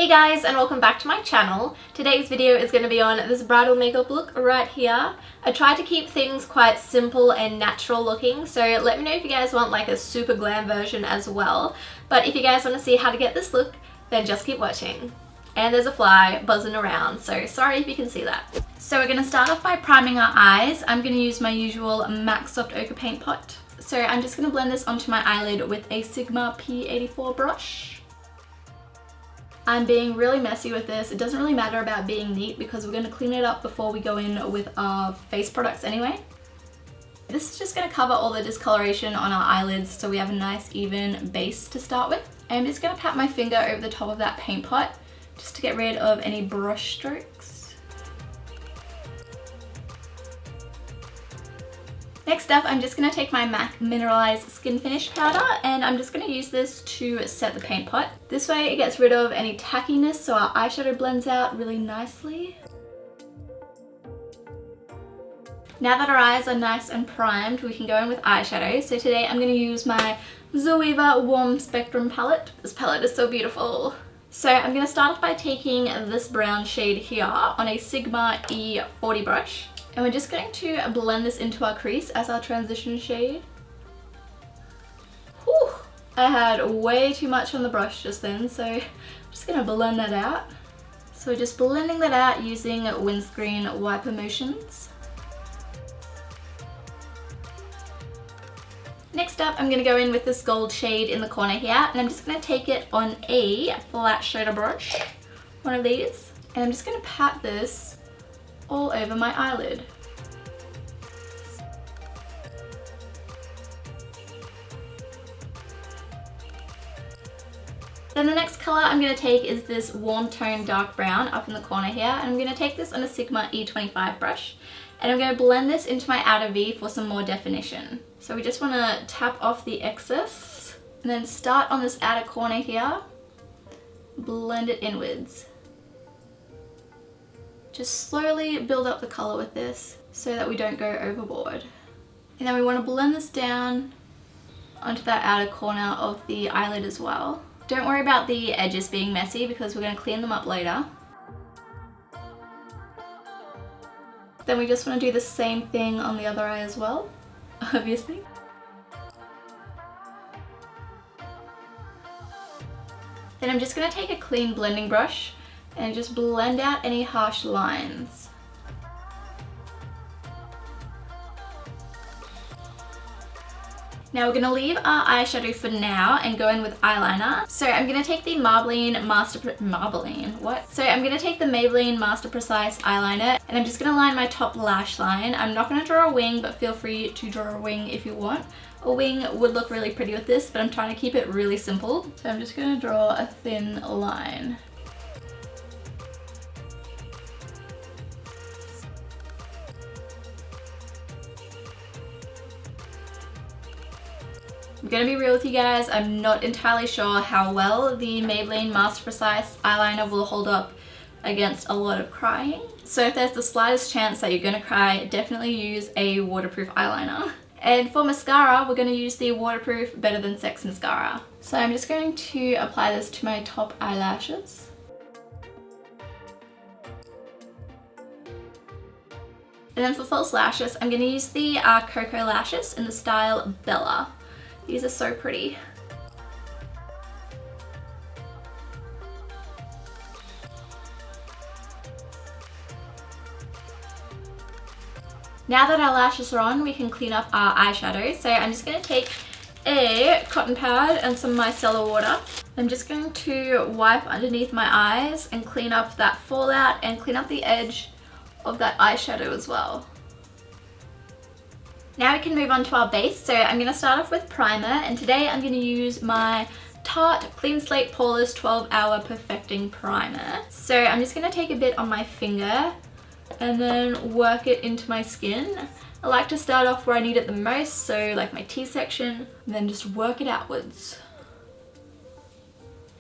Hey guys, and welcome back to my channel. Today's video is going to be on this bridal makeup look right here. I tried to keep things quite simple and natural looking, so let me know if you guys want like a super glam version as well. But if you guys want to see how to get this look, then just keep watching. And there's a fly buzzing around, so sorry if you can see that. So we're going to start off by priming our eyes. I'm going to use my usual MAC Soft Ochre paint pot. So I'm just going to blend this onto my eyelid with a Sigma P84 brush. I'm being really messy with this. It doesn't really matter about being neat because we're going to clean it up before we go in with our face products anyway. This is just going to cover all the discoloration on our eyelids so we have a nice even base to start with. I'm just going to pat my finger over the top of that paint pot just to get rid of any brush strokes. Next up, I'm just going to take my MAC Mineralize Skinfinish powder and I'm just going to use this to set the paint pot. This way it gets rid of any tackiness so our eyeshadow blends out really nicely. Now that our eyes are nice and primed, we can go in with eyeshadow. So today I'm going to use my Zoeva Warm Spectrum palette. This palette is so beautiful. So I'm going to start off by taking this brown shade here on a Sigma E40 brush. And we're just going to blend this into our crease as our transition shade. Whew! I had way too much on the brush just then, so I'm just going to blend that out. So we're just blending that out using windscreen wiper motions. Next up, I'm going to go in with this gold shade in the corner here, and I'm just going to take it on a flat shader brush, one of these, and I'm just going to pat this all over my eyelid. Then the next colour I'm going to take is this warm tone dark brown up in the corner here, and I'm going to take this on a Sigma E25 brush and I'm going to blend this into my outer V for some more definition. So we just want to tap off the excess and then start on this outer corner here, blend it inwards. Just slowly build up the colour with this so that we don't go overboard. And then we want to blend this down onto that outer corner of the eyelid as well. Don't worry about the edges being messy because we're going to clean them up later. Then we just want to do the same thing on the other eye as well, obviously. Then I'm just going to take a clean blending brush and just blend out any harsh lines. Now we're going to leave our eyeshadow for now and go in with eyeliner. So I'm going to take the Maybelline Masterprecise eyeliner and I'm just going to line my top lash line. I'm not going to draw a wing, but feel free to draw a wing if you want. A wing would look really pretty with this, but I'm trying to keep it really simple. So I'm just going to draw a thin line. I'm gonna be real with you guys, I'm not entirely sure how well the Maybelline Masterprecise eyeliner will hold up against a lot of crying. So if there's the slightest chance that you're gonna cry, definitely use a waterproof eyeliner. And for mascara, we're gonna use the waterproof Better Than Sex mascara. So I'm just going to apply this to my top eyelashes. And then for false lashes, I'm gonna use the Koko lashes in the style Bella. These are so pretty. Now that our lashes are on, we can clean up our eyeshadow. So I'm just going to take a cotton pad and some micellar water. I'm just going to wipe underneath my eyes and clean up that fallout and clean up the edge of that eyeshadow as well. Now we can move on to our base. So I'm going to start off with primer, and today I'm going to use my Tarte Clean Slate Poreless 12-Hour Perfecting Primer. So I'm just going to take a bit on my finger and then work it into my skin. I like to start off where I need it the most, so like my T-section, and then just work it outwards.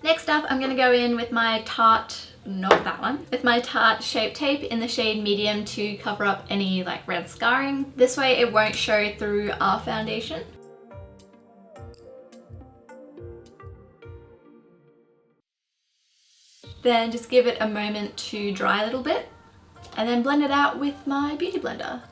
Next up, I'm going to go in with my Tarte, not that one, with my Tarte Shape Tape in the shade Medium to cover up any like red scarring. This way it won't show through our foundation. Then just give it a moment to dry a little bit and then blend it out with my beauty blender.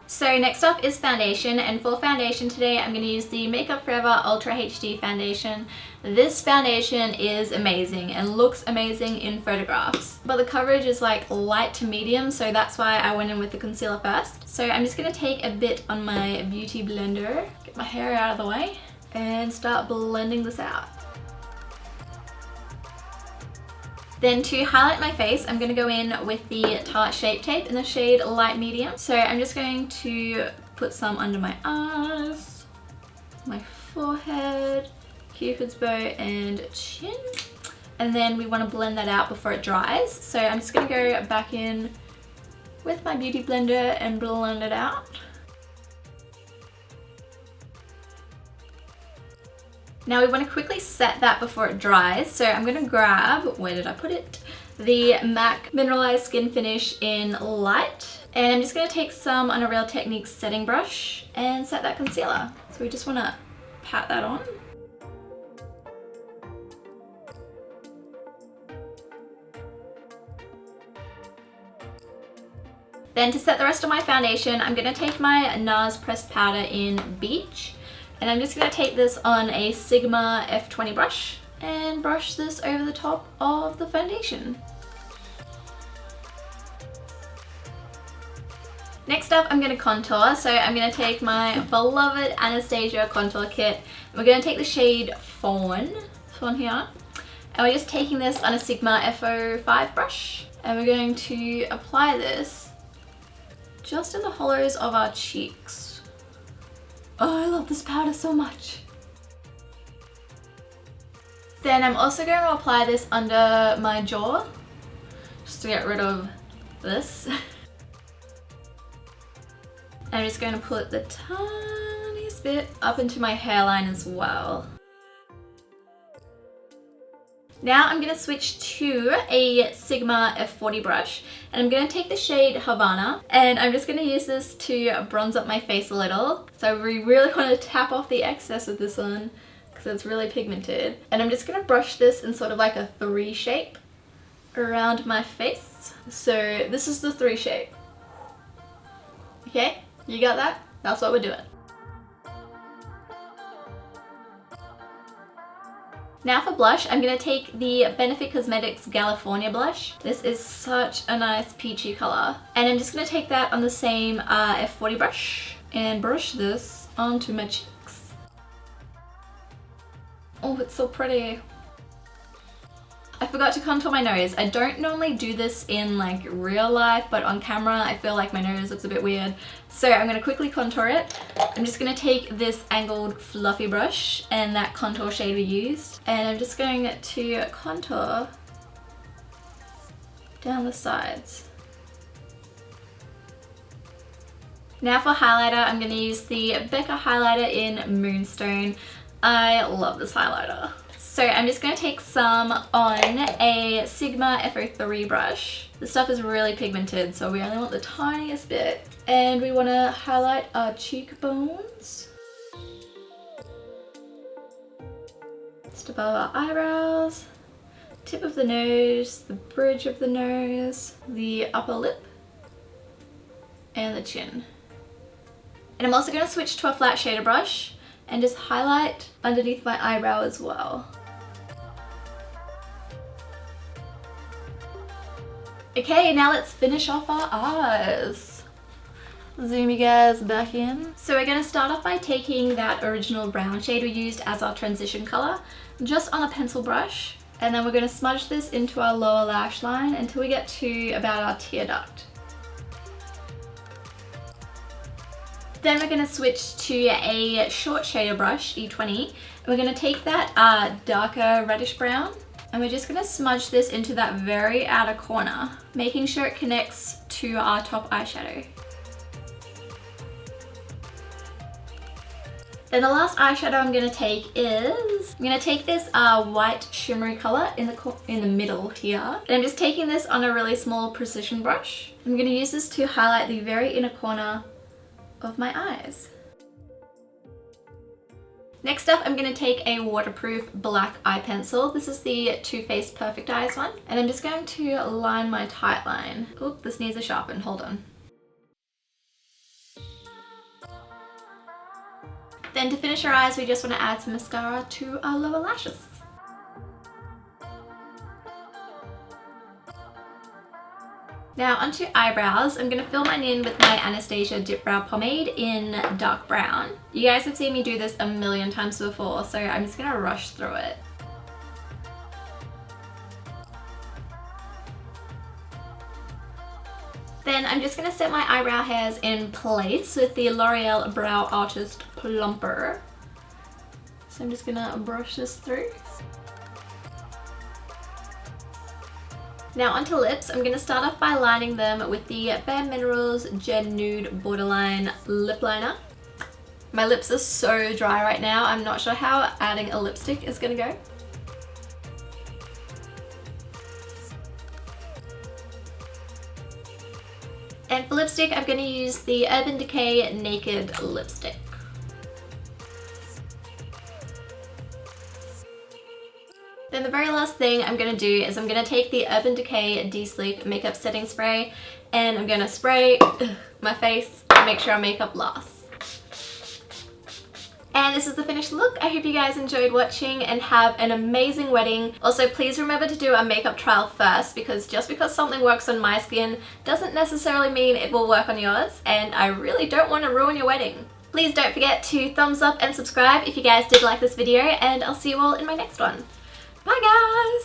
So next up is foundation, and for foundation today I'm going to use the Makeup Forever Ultra HD foundation. This foundation is amazing and looks amazing in photographs, but the coverage is like light to medium, so that's why I went in with the concealer first. So I'm just going to take a bit on my beauty blender, get my hair out of the way, and start blending this out. Then to highlight my face, I'm going to go in with the Tarte Shape Tape in the shade Light Medium. So I'm just going to put some under my eyes, my forehead, Cupid's bow and chin. And then we want to blend that out before it dries. So I'm just going to go back in with my beauty blender and blend it out. Now we want to quickly set that before it dries, so I'm going to grab, where did I put it? The MAC Mineralize Skinfinish in Light. And I'm just going to take some on a Real Techniques setting brush and set that concealer. So we just want to pat that on. Then to set the rest of my foundation, I'm going to take my Nars pressed powder in Beach. And I'm just going to take this on a Sigma F20 brush and brush this over the top of the foundation. Next up, I'm going to contour. So I'm going to take my beloved Anastasia contour kit. We're going to take the shade Fawn, this one here. And we're just taking this on a Sigma F05 brush. And we're going to apply this just in the hollows of our cheeks. Oh, I love this powder so much. Then I'm also going to apply this under my jaw, just to get rid of this. I'm just going to put the tiniest bit up into my hairline as well. Now I'm going to switch to a Sigma F40 brush, and I'm going to take the shade Havana, and I'm just going to use this to bronze up my face a little. So we really want to tap off the excess with this one because it's really pigmented. And I'm just going to brush this in sort of like a 3 shape around my face. So this is the 3 shape. Okay, you got that? That's what we're doing. Now for blush, I'm going to take the Benefit Cosmetics California blush. This is such a nice peachy color. And I'm just going to take that on the same F40 brush and brush this onto my cheeks. Oh, it's so pretty. I forgot to contour my nose. I don't normally do this in like real life, but on camera I feel like my nose looks a bit weird. So I'm going to quickly contour it. I'm just going to take this angled fluffy brush and that contour shade we used, and I'm just going to contour down the sides. Now for highlighter, I'm going to use the Becca highlighter in Moonstone. I love this highlighter. So I'm just going to take some on a Sigma F03 brush. This stuff is really pigmented, so we only want the tiniest bit. And we want to highlight our cheekbones, just above our eyebrows, tip of the nose, the bridge of the nose, the upper lip, and the chin. And I'm also going to switch to a flat shader brush and just highlight underneath my eyebrow as well. Okay, now let's finish off our eyes. Zoom you guys back in. So we're going to start off by taking that original brown shade we used as our transition color, just on a pencil brush, and then we're going to smudge this into our lower lash line until we get to about our tear duct. Then we're going to switch to a short shader brush, E20, and we're going to take that darker reddish brown, and we're just going to smudge this into that very outer corner, making sure it connects to our top eyeshadow. Then the last eyeshadow I'm going to take is, I'm going to take this white shimmery color in the middle here. And I'm just taking this on a really small precision brush. I'm going to use this to highlight the very inner corner of my eyes. Next up, I'm going to take a waterproof black eye pencil. This is the Too Faced Perfect Eyes one. And I'm just going to line my tight line. Oop, this needs a sharpen, hold on. Then to finish our eyes, we just want to add some mascara to our lower lashes. Now onto eyebrows. I'm going to fill mine in with my Anastasia Dipbrow Pomade in dark brown. You guys have seen me do this a million times before, so I'm just going to rush through it. Then I'm just going to set my eyebrow hairs in place with the L'Oreal Brow Artist Plumper. So I'm just going to brush this through. Now onto lips. I'm going to start off by lining them with the BareMinerals Nude Borderline Lip Liner. My lips are so dry right now, I'm not sure how adding a lipstick is going to go. And for lipstick, I'm going to use the Urban Decay Naked Lipstick. Then the very last thing I'm going to do is I'm going to take the Urban Decay Deslick Makeup Setting Spray and I'm going to spray my face to make sure our makeup lasts. And this is the finished look. I hope you guys enjoyed watching and have an amazing wedding. Also, please remember to do a makeup trial first, because just because something works on my skin doesn't necessarily mean it will work on yours, and I really don't want to ruin your wedding. Please don't forget to thumbs up and subscribe if you guys did like this video, and I'll see you all in my next one. Bye guys!